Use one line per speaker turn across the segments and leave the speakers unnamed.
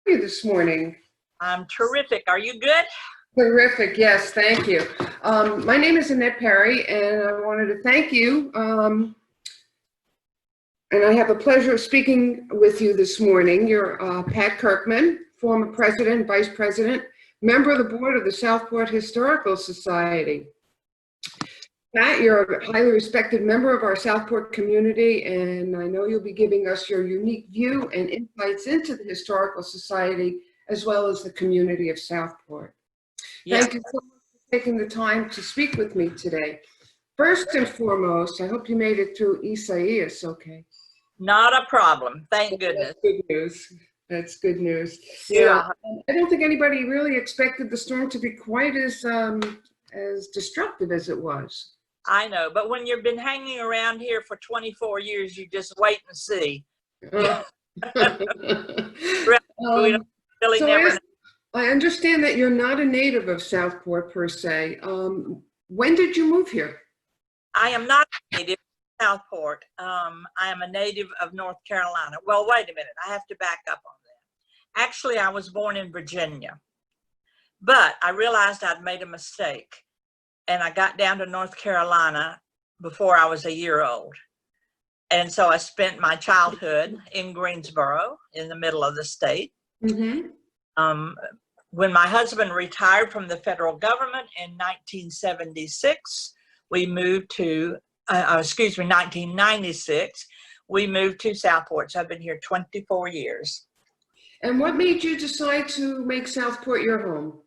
you this morning?
I'm terrific. Are you good?
Terrific. Yes, thank you. My name is Annette Perry, and I wanted to thank you. And I have the pleasure of speaking with you this morning. You're Pat Kirkman, former president, vice president, member of the board of the Southport Historical Society. Pat, you're a highly respected member of our Southport community, and I know you'll be giving us your unique view and insights into the Historical Society, as well as the community of Southport.
Yeah.
Thank you so much for taking the time to speak with me today. First and foremost, I hope you made it through Isaias okay.
Not a problem. Thank goodness.
That's good news. That's good news.
Yeah.
I don't think anybody really expected the storm to be quite as destructive as it was.
I know, but when you've been hanging around here for 24 years, you just wait and see. Really
so
never know.
I understand that you're not a native of Southport per se. When did you move here?
I am not a native of Southport. I am a native of North Carolina. Well, wait a minute. I have to back up on that. Actually, I was born in Virginia, but I realized I'd made a mistake. And I got down to North Carolina before I was a year old. And so I spent my childhood in Greensboro in the middle of the state. Mm-hmm. When my husband retired from the federal government in 1976, we moved to, 1996, we moved to Southport. So I've been here 24 years.
And what made you decide to make Southport your home?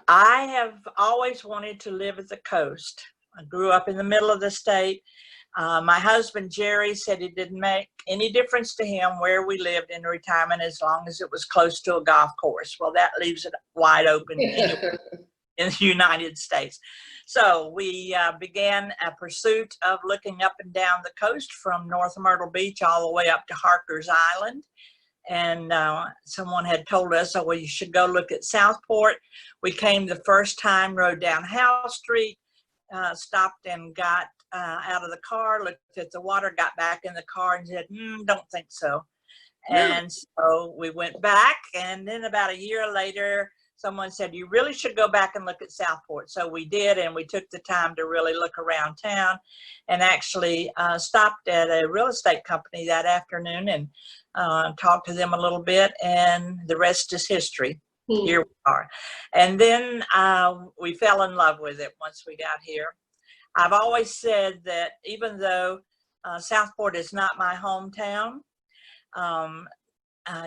I have always wanted to live at the coast. I grew up in the middle of the state. My husband, Jerry, said it didn't make any difference to him where we lived in retirement as long as it was close to a golf course. Well, that leaves it wide open in the United States. So we began a pursuit of looking up and down the coast from North Myrtle Beach all the way up to Harker's Island. And someone had told us, oh, well, you should go look at Southport. We came the first time, rode down Howe Street, stopped and got out of the car, looked at the water, got back in the car and said, don't think so. And so we went back, and then about a year later, someone said, you really should go back and look at Southport. So we did, and we took the time to really look around town, and actually stopped at a real estate company that afternoon and talked to them a little bit, and the rest is history. Here we are. And then we fell in love with it once we got here. I've always said that even though Southport is not my hometown,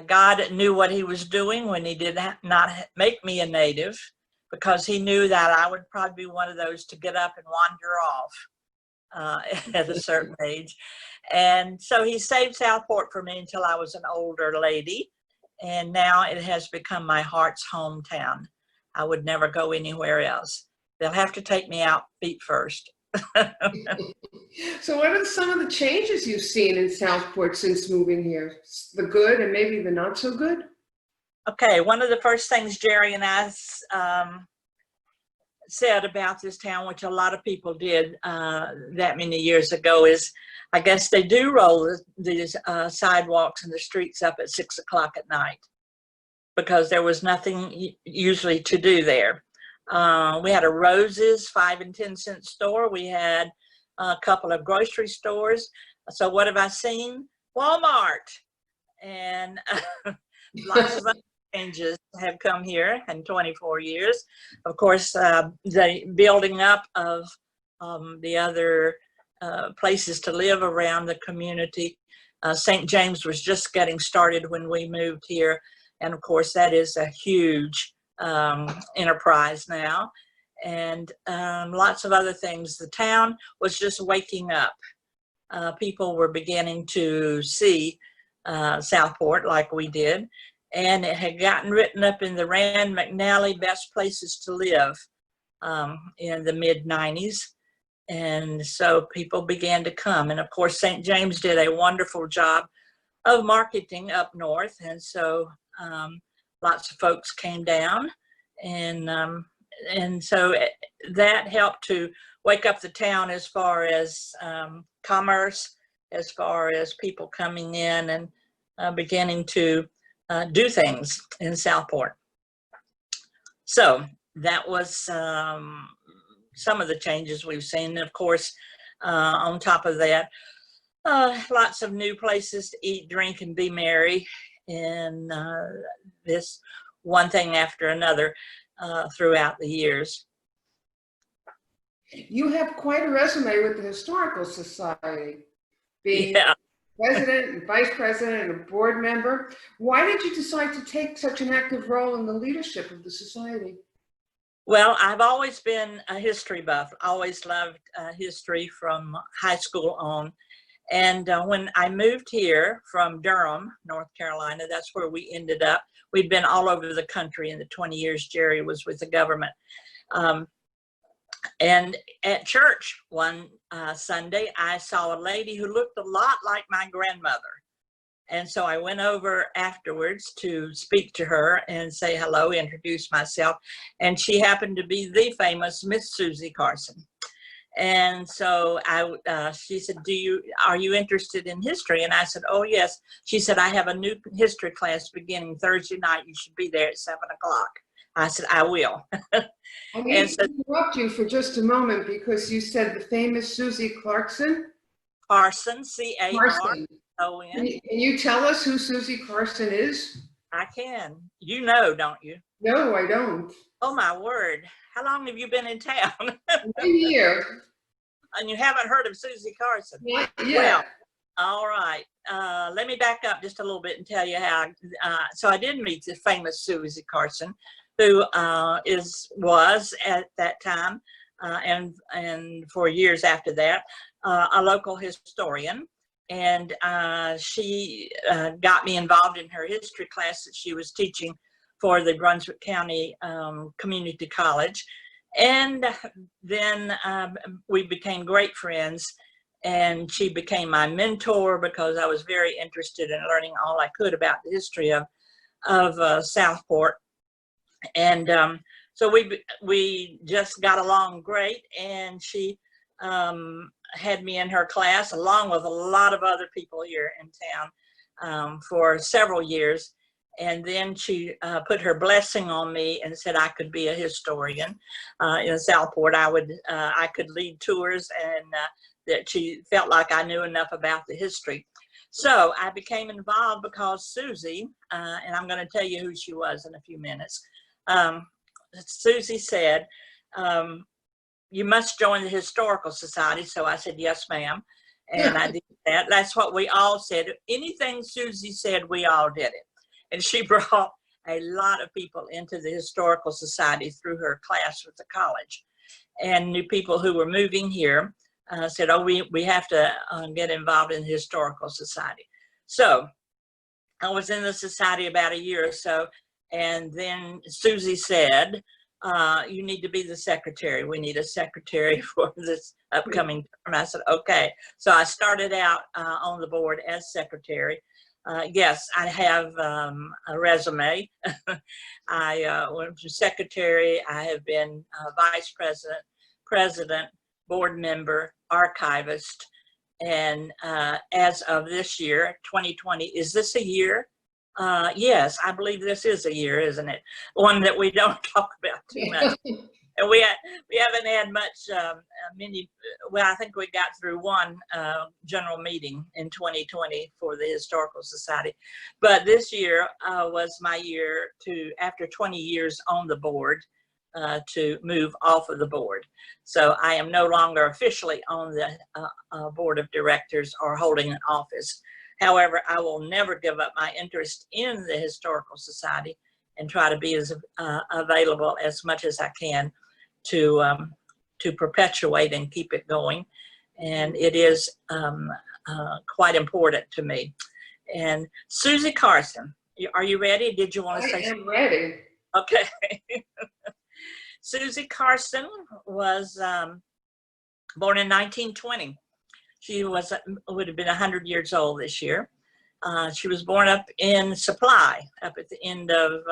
God knew what he was doing when he did not make me a native, because he knew that I would probably be one of those to get up and wander off at a certain age. And so he saved Southport for me until I was an older lady. And now it has become my heart's hometown. I would never go anywhere else. They'll have to take me out feet first.
So what are some of the changes you've seen in Southport since moving here? The good and maybe the not so good?
Okay, one of the first things Jerry and I said about this town, which a lot of people did that many years ago, is I guess they do roll these sidewalks and the streets up at 6 o'clock at night, because there was nothing usually to do there. We had a Rose's 5 and 10 cent store. We had a couple of grocery stores. So what have I seen? Walmart. And lots of other changes have come here in 24 years. Of course, the building up of the other places to live around the community. St. James was just getting started when we moved here. And of course, that is a huge enterprise now. And lots of other things. The town was just waking up. People were beginning to see Southport like we did. And it had gotten written up in the Rand McNally Best Places to Live in the mid-90s. And so people began to come. And of course, St. James did a wonderful job of marketing up north. And so lots of folks came down. And so that helped to wake up the town as far as commerce, as far as people coming in and beginning to do things in Southport. So that was some of the changes we've seen. And of course, on top of that, lots of new places to eat, drink, and be merry, and this one thing after another throughout the years.
You have quite a resume with the Historical Society, being president and vice president and a board member. Why did you decide to take such an active role in the leadership of the society?
Well, I've always been a history buff, always loved history from high school on. And when I moved here from Durham, North Carolina, that's where we ended up. We'd been all over the country in the 20 years Jerry was with the government. And at church one Sunday, I saw a lady who looked a lot like my grandmother. And so I went over afterwards to speak to her and say hello, introduce myself. And she happened to be the famous Miss Susie Carson. And so she said, are you interested in history? And I said, oh, yes. She said, I have a new history class beginning Thursday night. You should be there at 7 o'clock. I said, I will.
I need to interrupt you for just a moment because you said the famous Susie Carson.
Carson, C-A-R-O-N.
Can you tell us who Susie Carson is?
I can. You know, don't you?
No, I don't.
Oh, my word. How long have you been in town?
1 year.
And you haven't heard of Susie Carson?
Yeah.
Well, all right. Let me back up just a little bit and tell you how. So I did meet the famous Susie Carson, who was at that time and for years after that, a local historian. And she got me involved in her history class that she was teaching for the Brunswick County Community College. And then we became great friends, and she became my mentor because I was very interested in learning all I could about the history of Southport. And so we just got along great, and she had me in her class along with a lot of other people here in town for several years. And then she put her blessing on me and said I could be a historian in Southport. I could lead tours, and that she felt like I knew enough about the history. So I became involved because Susie, and I'm going to tell you who she was in a few minutes. Susie said, you must join the Historical Society. So I said, yes, ma'am. And I did that. That's what we all said. Anything Susie said, we all did it. And she brought a lot of people into the Historical Society through her class with the college. And new people who were moving here said, oh, we have to get involved in the Historical Society. So I was in the society about a year or so. And then Susie said, you need to be the secretary. We need a secretary for this upcoming term. I said, okay. So I started out on the board as secretary. Yes, I have a resume. I went to secretary. I have been vice president, president, board member, archivist. And as of this year, 2020, is this a year? Yes, I believe this is a year, isn't it? One that we don't talk about too much. And we haven't had much, well, I think we got through one general meeting in 2020 for the Historical Society. But this year was my year to, after 20 years on the board, to move off of the board. So I am no longer officially on the board of directors or holding an office. However, I will never give up my interest in the Historical Society and try to be as available as much as I can to perpetuate and keep it going. And it is quite important to me. And Susie Carson, are you ready? Did you want to say something?
I am ready.
Okay. Susie Carson was born in 1920. She would have been 100 years old this year. She was born up in Supply, up at the end of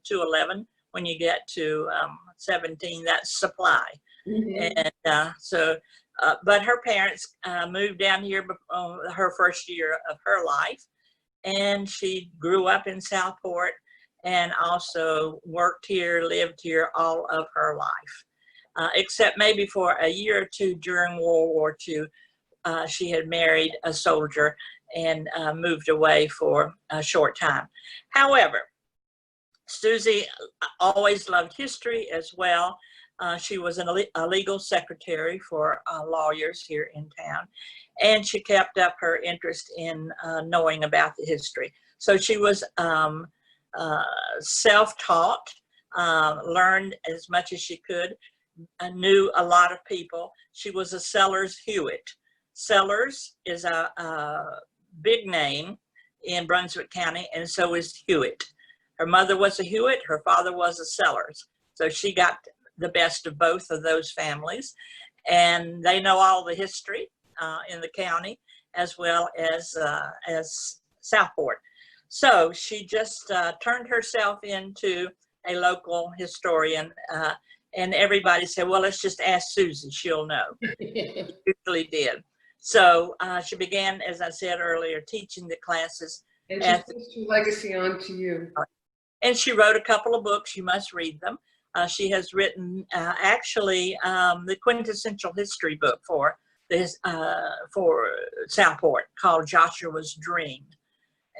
211. When you get to 17, that's Supply. Mm-hmm. And but her parents moved down here her first year of her life. and she grew up in Southport and also worked here, lived here all of her life, except maybe for a year or two during World War II. She had married a soldier and moved away for a short time. However, Susie always loved history as well. She was a legal secretary for lawyers here in town, and she kept up her interest in knowing about the history. So she was self-taught, learned as much as she could, knew a lot of people. She was a Sellers Hewitt. Sellers is a big name in Brunswick County, and so is Hewitt. Her mother was a Hewitt, her father was a Sellers. So she got the best of both of those families, and they know all the history in the county as well as Southport. So she just turned herself into a local historian, and everybody said, well, let's just ask Susie, she'll know. She usually did. So she began, as I said earlier, teaching the classes.
And she passed her legacy on to you.
And she wrote a couple of books. You must read them. She has written actually the quintessential history book for Southport called Joshua's Dream.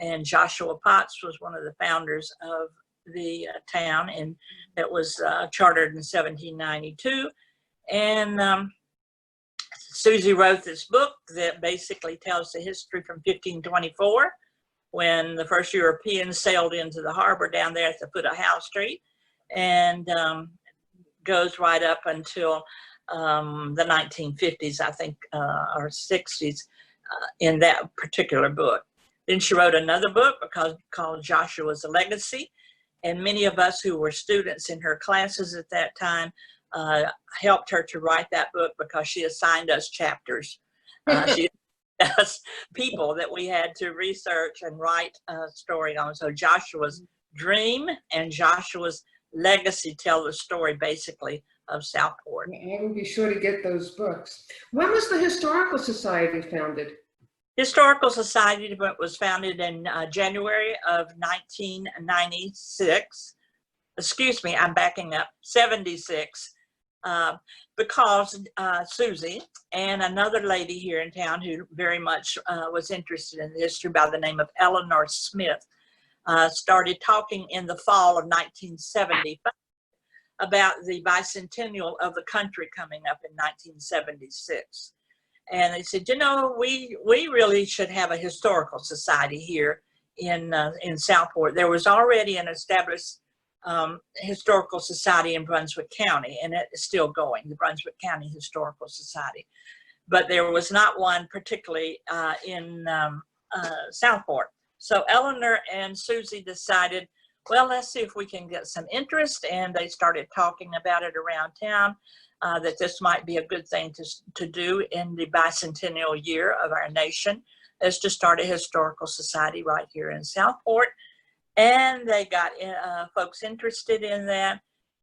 And Joshua Potts was one of the founders of the town, and that was chartered in 1792. And Susie wrote this book that basically tells the history from 1524, when the first Europeans sailed into the harbor down there at the foot of Howe Street, and goes right up until the 1950s, I think, or 60s in that particular book. Then she wrote another book called Joshua's Legacy, and many of us who were students in her classes at that time helped her to write that book because she assigned us chapters. She us people that we had to research and write a story on. So Joshua's Dream and Joshua's Legacy tell the story basically of Southport.
I will be sure to get those books. When was the Historical Society founded?
Historical Society was founded in January of 1996. Excuse me, I'm backing up, 76. Because Susie and another lady here in town who very much was interested in history by the name of Eleanor Smith started talking in the fall of 1975 about the bicentennial of the country coming up in 1976. And they said, you know, we really should have a historical society here in Southport. There was already an established historical society in Brunswick County, and it is still going, the Brunswick County Historical Society. But there was not one particularly in Southport. So Eleanor and Susie decided, well, let's see if we can get some interest, and they started talking about it around town, that this might be a good thing to do in the bicentennial year of our nation, is to start a historical society right here in Southport. And they got folks interested in that,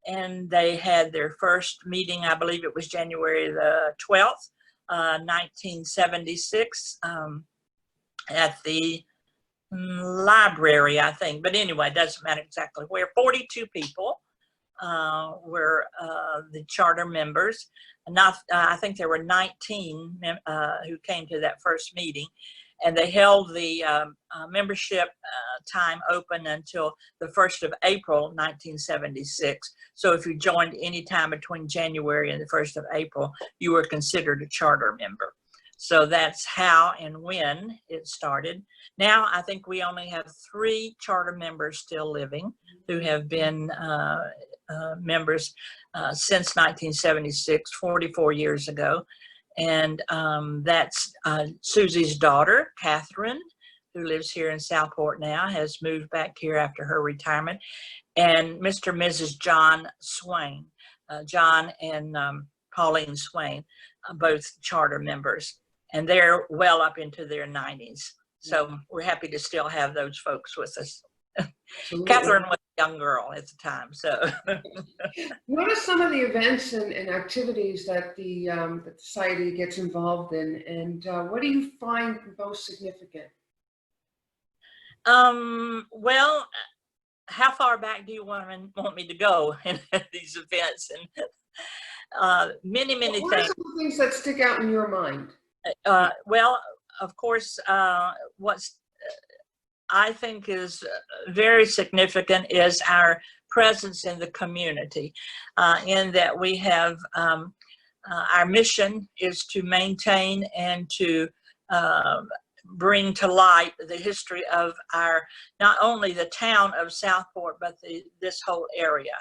and they had their first meeting, I believe it was January the 12th, 1976, at the library, I think. But anyway, it doesn't matter exactly where. 42 people were the charter members. I think there were 19 who came to that first meeting. And they held the membership time open until the 1st of April, 1976. So if you joined any time between January and the 1st of April, you were considered a charter member. So that's how and when it started. Now I think we only have 3 charter members still living who have been members since 1976, 44 years ago. And that's Susie's daughter, Catherine, who lives here in Southport now, has moved back here after her retirement, and Mr. and Mrs. John Swain, John and Pauline Swain, both charter members, and they're well up into their 90s. So we're happy to still have those folks with us. Catherine was a young girl at the time, so.
What are some of the events and activities that the society gets involved in, and what do you find most significant?
Well, how far back do you want me to go in these events? And many
What are
things.
some things that stick out in your mind?
Well, of course, what's I think is very significant is our presence in the community, in that we have our mission is to maintain and to bring to light the history of our, not only the town of Southport, but this whole area.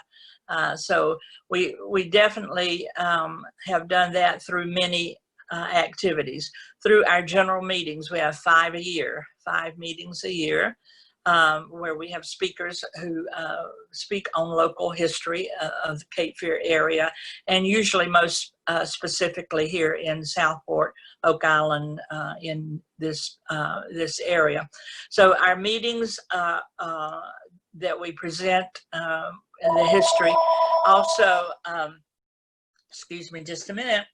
So we definitely have done that through many activities. Through our general meetings, we have 5 meetings a year, where we have speakers who speak on local history of the Cape Fear area, and usually most specifically here in Southport, Oak Island, in this area. So our meetings that we present in the history also, excuse me just a minute.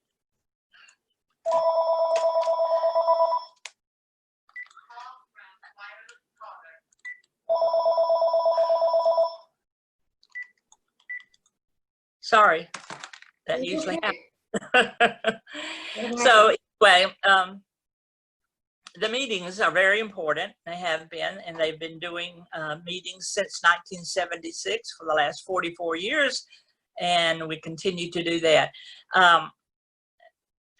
Sorry, that usually happens. So anyway, the meetings are very important. They have been, and they've been doing meetings since 1976 for the last 44 years, and we continue to do that.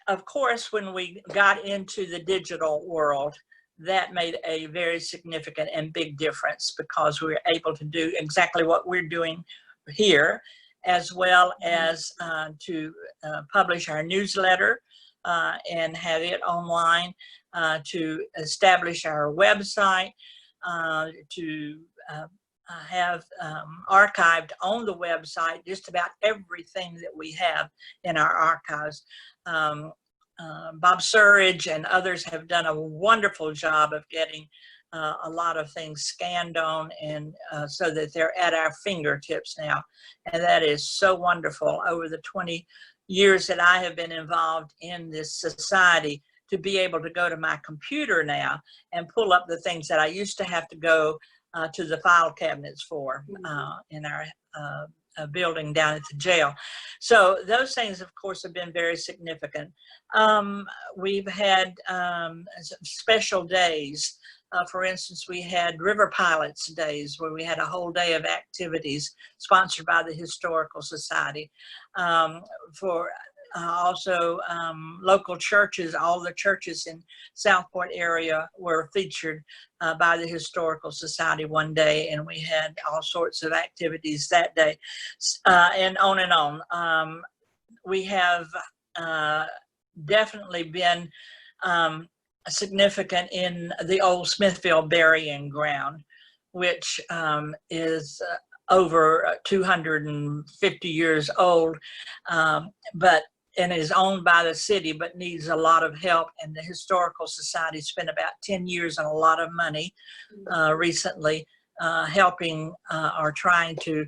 Of course, when we got into the digital world, that made a very significant and big difference, because we were able to do exactly what we're doing here, as well as to publish our newsletter and have it online, to establish our website, to have archived on the website just about everything that we have in our archives. Bob Surridge and others have done a wonderful job of getting a lot of things scanned on, and so that they're at our fingertips now. And that is so wonderful. Over the 20 years that I have been involved in this society, to be able to go to my computer now and pull up the things that I used to have to go to the file cabinets for in our building down at the jail. So those things, of course, have been very significant. We've had special days. For instance, we had River Pilots Days, where we had a whole day of activities sponsored by the Historical Society. For also local churches, all the churches in Southport area were featured by the Historical Society one day, and we had all sorts of activities that day, and on and on. We have definitely been significant in the old Smithville burying ground, which is over 250 years old, and is owned by the city, but needs a lot of help. And the Historical Society spent about 10 years and a lot of money recently helping or trying to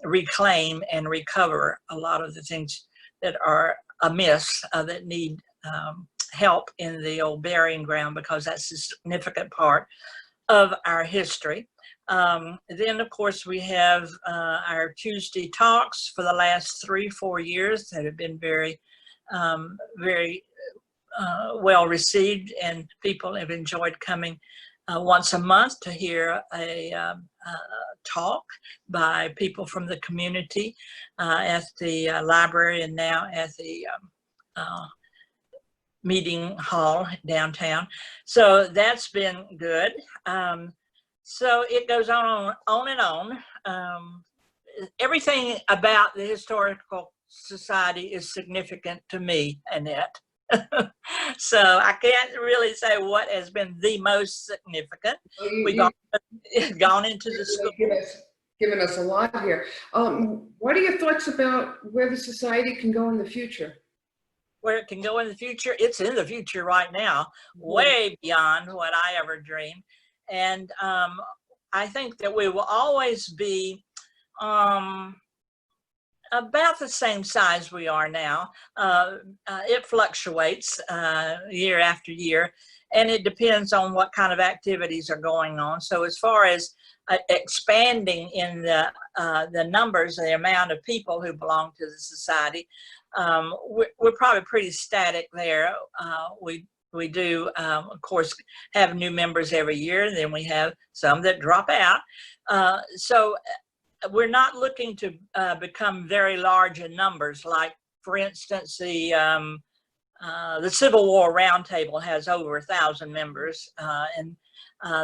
reclaim and recover a lot of the things that are amiss, that need help in the old burying ground, because that's a significant part of our history. Then, of course, we have our Tuesday talks for the last 3-4 years that have been very, very well received, and people have enjoyed coming once a month to hear a talk by people from the community at the library, and now at the meeting hall downtown. So that's been good. So it goes on and on. Everything about the Historical Society is significant to me, Annette. So I can't really say what has been the most significant. We've gone into the school.
Given us a lot here. What are your thoughts about where the society can go in the future?
Where it can go in the future? It's in the future right now, way beyond what I ever dreamed. And I think that we will always be about the same size we are now. It fluctuates year after year. and it depends on what kind of activities are going on. So as far as expanding in the numbers, the amount of people who belong to the society, we're probably pretty static there. We do, of course, have new members every year, and then we have some that drop out. So we're not looking to become very large in numbers. Like, for instance, the Civil War Roundtable has over 1,000 members, and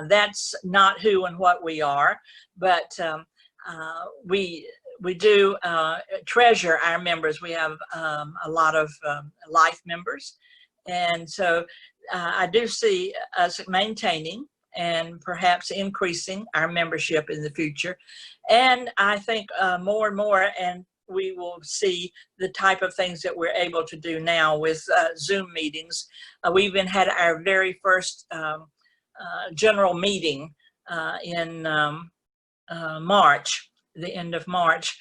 that's not who and what we are, but we do treasure our members. We have a lot of life members, and so I do see us maintaining and perhaps increasing our membership in the future. And I think more and more, and we will see the type of things that we're able to do now with Zoom meetings. We even had our very first general meeting in March, the end of March,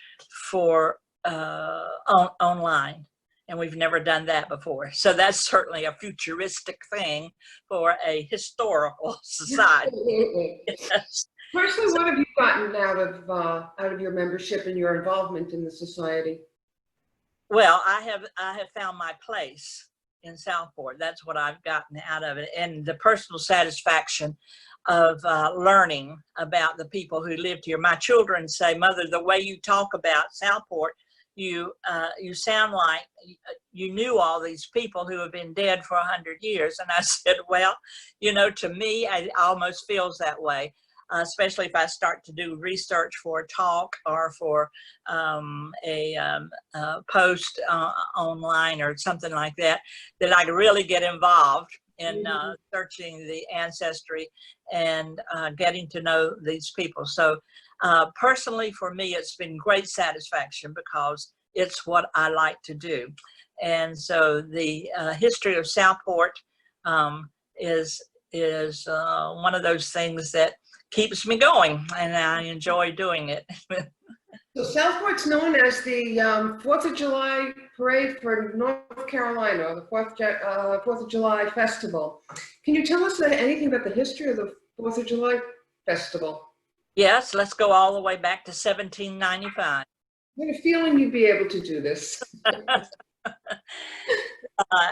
for online. And we've never done that before. So that's certainly a futuristic thing for a historical society. Yes.
Personally, what have you gotten out of your membership and your involvement in the society?
Well, I have found my place in Southport. That's what I've gotten out of it, and the personal satisfaction of learning about the people who lived here. My children say, "Mother, the way you talk about Southport, you sound like you knew all these people who have been dead for 100 years." And I said, well, you know, to me, it almost feels that way, especially if I start to do research for a talk or for a post online or something like that, that I really get involved in searching the ancestry and getting to know these people. So personally, for me, it's been great satisfaction because it's what I like to do. And so the history of Southport is one of those things that keeps me going, and I enjoy doing it.
So Southport's known as the 4th of July parade for North Carolina, or the 4th of July festival. Can you tell us anything about the history of the 4th of July festival?
Yes, let's go all the way back to 1795.
I had a feeling you'd be able to do this.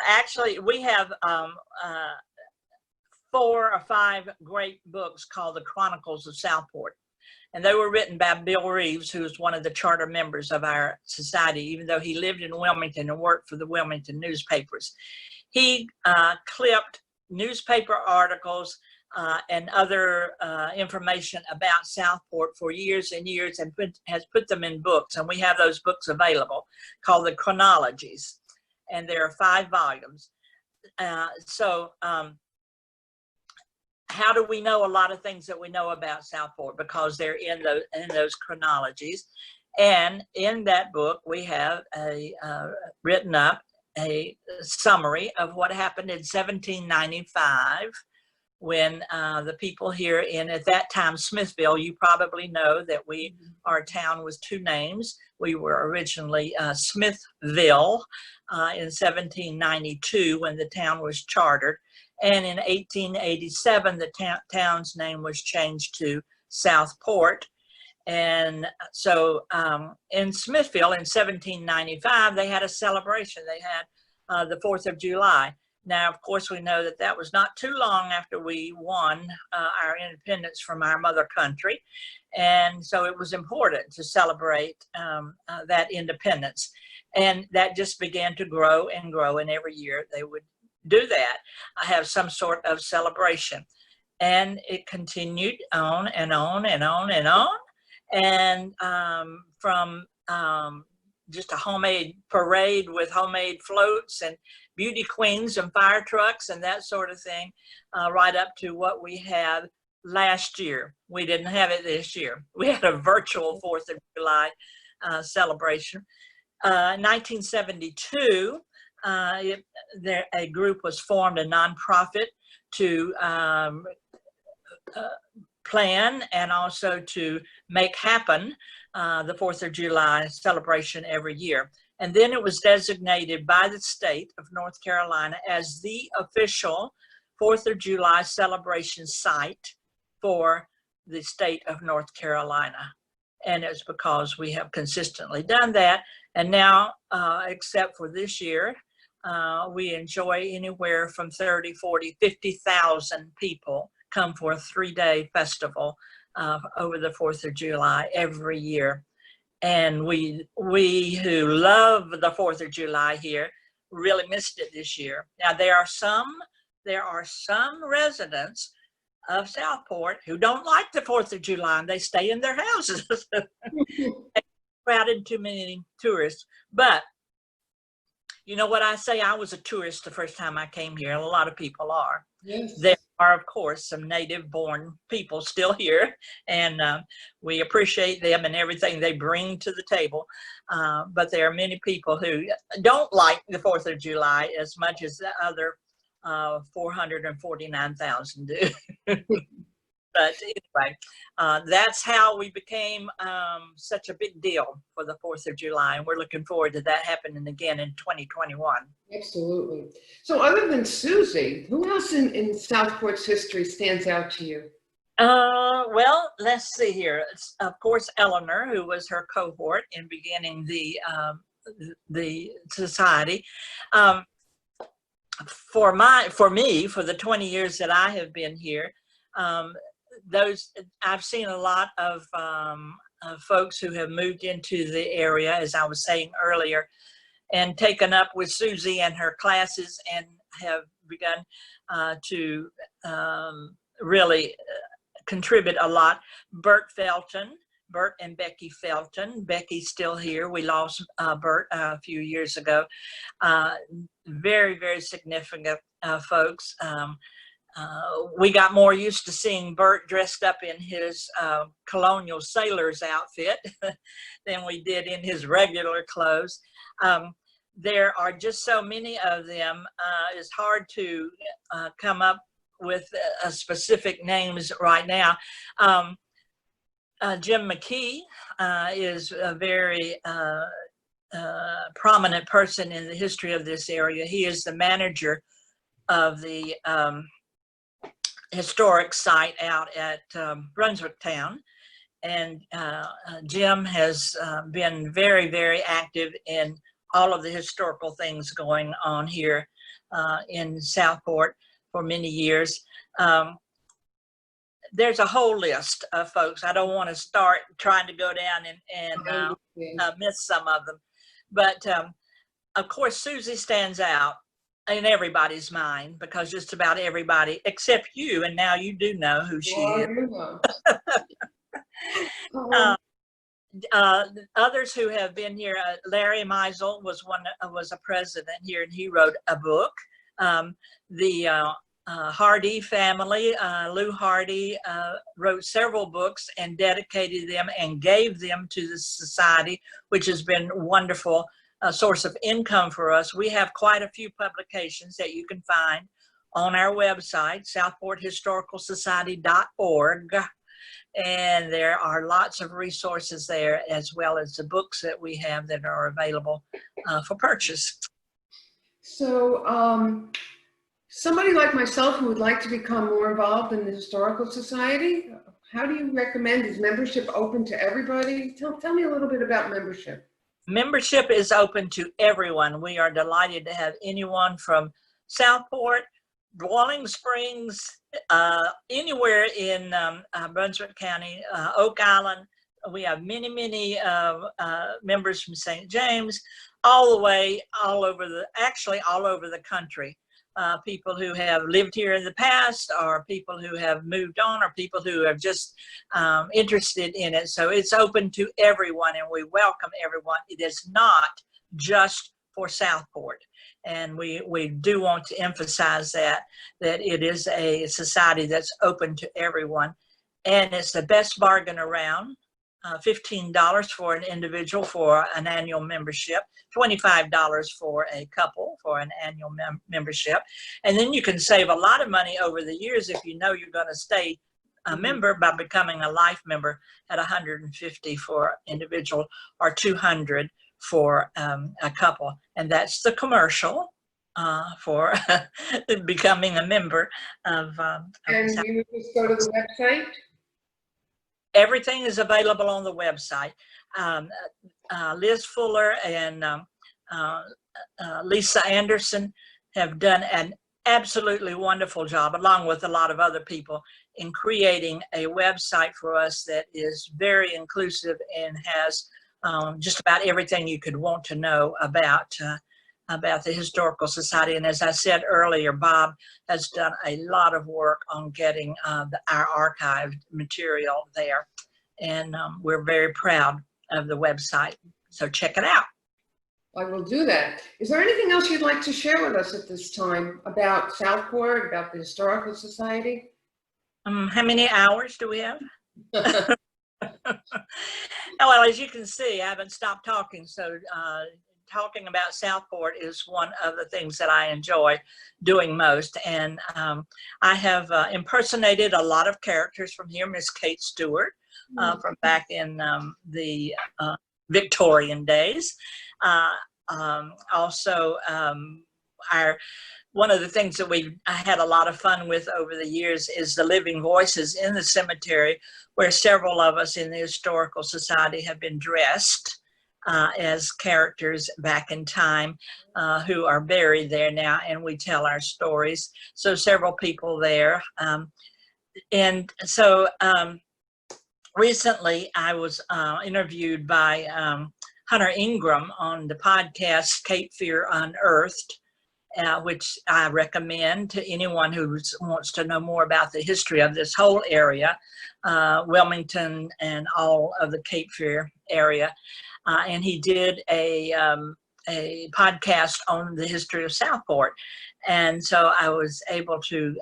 Actually, we have 4 or 5 great books called the Chronicles of Southport. And they were written by Bill Reeves, who is one of the charter members of our society, even though he lived in Wilmington and worked for the Wilmington newspapers. He clipped newspaper articles and other information about Southport for years and years, and has put them in books. And we have those books available called the Chronologies. And there are 5 volumes. How do we know a lot of things that we know about Southport? Because they're in those chronologies. And in that book, we have written up a summary of what happened in 1795 when the people here in, at that time, Smithville, you probably know that our town was 2 names. We were originally Smithville in 1792 when the town was chartered. And in 1887, the town's name was changed to Southport. And so in Smithville in 1795, they had a celebration. They had the 4th of July. Now, of course, we know that that was not too long after we won our independence from our mother country. And so it was important to celebrate that independence. And that just began to grow and grow, and every year they would do that. I have some sort of celebration, and it continued on and on and on and on. And from just a homemade parade with homemade floats and beauty queens and fire trucks and that sort of thing, right up to what we had last year. We didn't have it this year. We had a virtual 4th of July celebration. 1972, a group was formed, a nonprofit, to plan and also to make happen the 4th of July celebration every year. And then it was designated by the state of North Carolina as the official 4th of July celebration site for the state of North Carolina. And it's because we have consistently done that. And now, except for this year, we enjoy anywhere from 30, 40, 50,000 people come for a 3-day festival over the 4th of July every year. And we who love the 4th of July here really missed it this year. Now, there are some residents of Southport who don't like the 4th of July, and they stay in their houses. Crowded, too many tourists. But you know what I say? I was a tourist the first time I came here, and a lot of people are.
Yes.
There are, of course, some native-born people still here, and we appreciate them and everything they bring to the table. But there are many people who don't like the 4th of July as much as the other 449,000 do. But anyway, that's how we became such a big deal for the 4th of July, and we're looking forward to that happening again in 2021.
Absolutely. So other than Susie, who else in Southport's history stands out to you?
Well, let's see here. It's, of course, Eleanor, who was her cohort in beginning the society. For me, for the 20 years that I have been here, I've seen a lot of folks who have moved into the area, as I was saying earlier, and taken up with Susie and her classes and have begun to really contribute a lot. Bert and Becky Felton. Becky's still here. We lost Bert a few years ago. Very, very significant folks. We got more used to seeing Bert dressed up in his colonial sailor's outfit than we did in his regular clothes. There are just so many of them. It's hard to come up with specific names right now. Jim Mckee is a very prominent person in the history of this area. He is the manager of the historic site out at Brunswick Town. And Jim has been very, very active in all of the historical things going on here in Southport for many years. There's a whole list of folks. I don't want to start trying to go down and miss some of them. But of course, Susie stands out in everybody's mind because just about everybody, except you, and now you do know who she is. Others who have been here, Larry Meisel was a president here, and he wrote a book. The Hardy family, Lou Hardy, wrote several books and dedicated them and gave them to the society, which has been a wonderful source of income for us. We have quite a few publications that you can find on our website, southporthistoricalsociety.org. And there are lots of resources there, as well as the books that we have that are available for purchase.
So somebody like myself who would like to become more involved in the Historical Society, how do you recommend? Is membership open to everybody? Tell me a little bit about membership.
Membership is open to everyone. We are delighted to have anyone from Southport, Boiling Springs, anywhere in Brunswick County, Oak Island. We have many, many members from St. James, all the way, all over the country. People who have lived here in the past, or people who have moved on, or people who are just interested in it. So it's open to everyone, and we welcome everyone. It is not just for Southport. And we do want to emphasize that it is a society that's open to everyone. And it's the best bargain around. $15 for an individual for an annual membership, $25 for a couple for an annual membership. And then you can save a lot of money over the years if you know you're going to stay a member by becoming a life member at $150 for individual or $200 for a couple. And that's the commercial. for becoming a member of
And you just go to the website?
Everything is available on the website. Liz Fuller and Lisa Anderson have done an absolutely wonderful job, along with a lot of other people, in creating a website for us that is very inclusive and has just about everything you could want to know about the Historical Society. And as I said earlier, Bob has done a lot of work on getting our archived material there. And we're very proud of the website. So check it out.
I will do that. Is there anything else you'd like to share with us at this time about Southport, about the Historical Society?
How many hours do we have? Well, as you can see, I haven't stopped talking. So talking about Southport is one of the things that I enjoy doing most. And I have impersonated a lot of characters from here. Miss Kate Stewart from back in the Victorian days. Also, one of the things that I had a lot of fun with over the years is the living voices in the cemetery, where several of us in the Historical Society have been dressed as characters back in time who are buried there now, and we tell our stories. So several people there. And so recently I was interviewed by Hunter Ingram on the podcast Cape Fear Unearthed, which I recommend to anyone who wants to know more about the history of this whole area, Wilmington and all of the Cape Fear area. And he did a podcast on the history of Southport. And so I was able to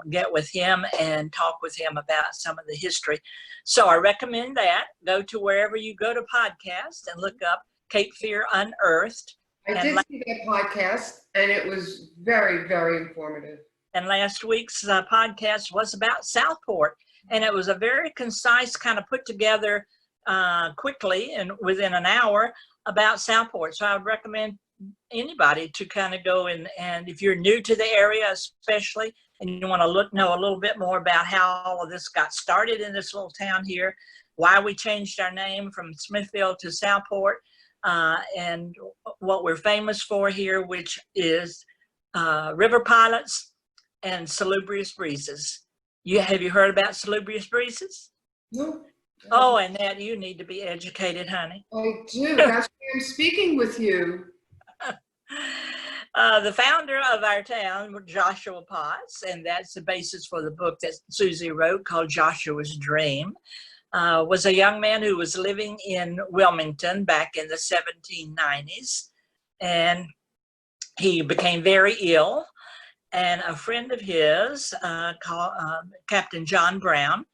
get with him and talk with him about some of the history. So I recommend that. Go to wherever you go to podcast and look up Cape Fear Unearthed.
I did see that podcast, and it was very, very informative.
And last week's podcast was about Southport. And it was a very concise, kind of put together quickly and within an hour about Southport. So I would recommend anybody to kind of go and if you're new to the area especially, and you want to know a little bit more about how all of this got started in this little town here, why we changed our name from Smithfield to Southport, and what we're famous for here, which is river pilots and salubrious breezes. Have you heard about salubrious breezes?
No.
Oh, Annette, you need to be educated, honey.
I do. That's why I'm speaking with you.
The founder of our town, Joshua Potts, and that's the basis for the book that Susie wrote called Joshua's Dream, was a young man who was living in Wilmington back in the 1790s. And he became very ill. And a friend of his, called Captain John Brown,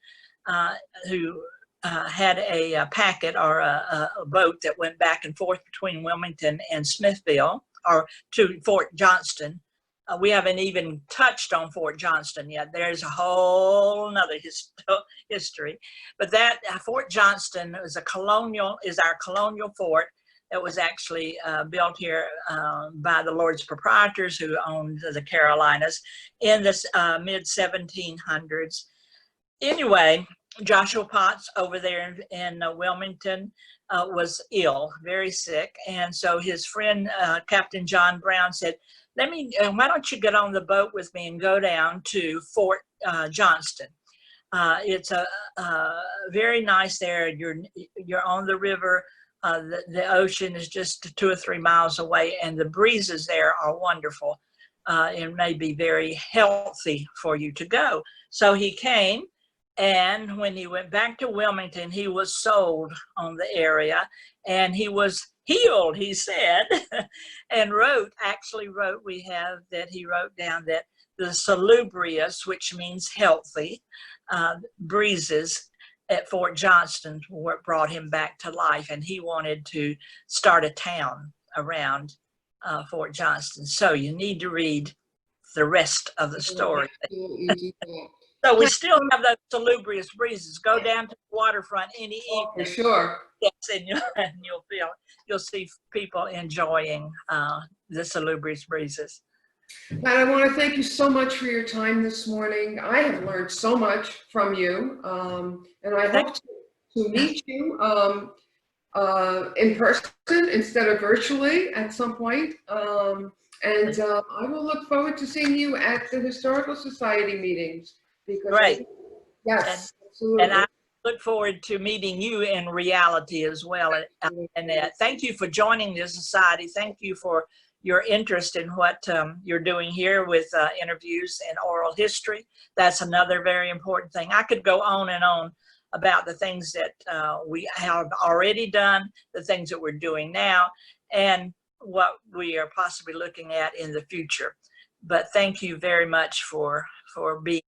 who had a packet or a boat that went back and forth between Wilmington and Smithville, or to Fort Johnston. We haven't even touched on Fort Johnston yet. There's a whole nother history. But that Fort Johnston is our colonial fort that was actually built here by the Lord's proprietors who owned the Carolinas in the mid-1700s. Anyway, Joshua Potts over there in Wilmington was ill, very sick. And so his friend, Captain John Brown, said, why don't you get on the boat with me and go down to Fort Johnston? It's a very nice there. You're on the river. The ocean is just 2 or 3 miles away, and the breezes there are wonderful. It may be very healthy for you to go. So he came. And when he went back to Wilmington, he was sold on the area, and he was healed, he said, and he wrote down that the salubrious, which means healthy, breezes at Fort Johnston brought him back to life, and he wanted to start a town around Fort Johnston. So you need to read the rest of the story. So we still have those salubrious breezes. Go down to the waterfront any evening.
For sure.
Yes, and you'll see people enjoying the salubrious breezes.
Pat, I want to thank you so much for your time this morning. I have learned so much from you, and I hope to meet you in person instead of virtually at some point. And I will look forward to seeing you at the Historical Society meetings. Because
Great.
Yes, absolutely.
And I look forward to meeting you in reality as well, Annette. Thank you for joining the society. Thank you for your interest in what you're doing here with interviews and oral history. That's another very important thing. I could go on and on about the things that we have already done, the things that we're doing now, and what we are possibly looking at in the future. But thank you very much for being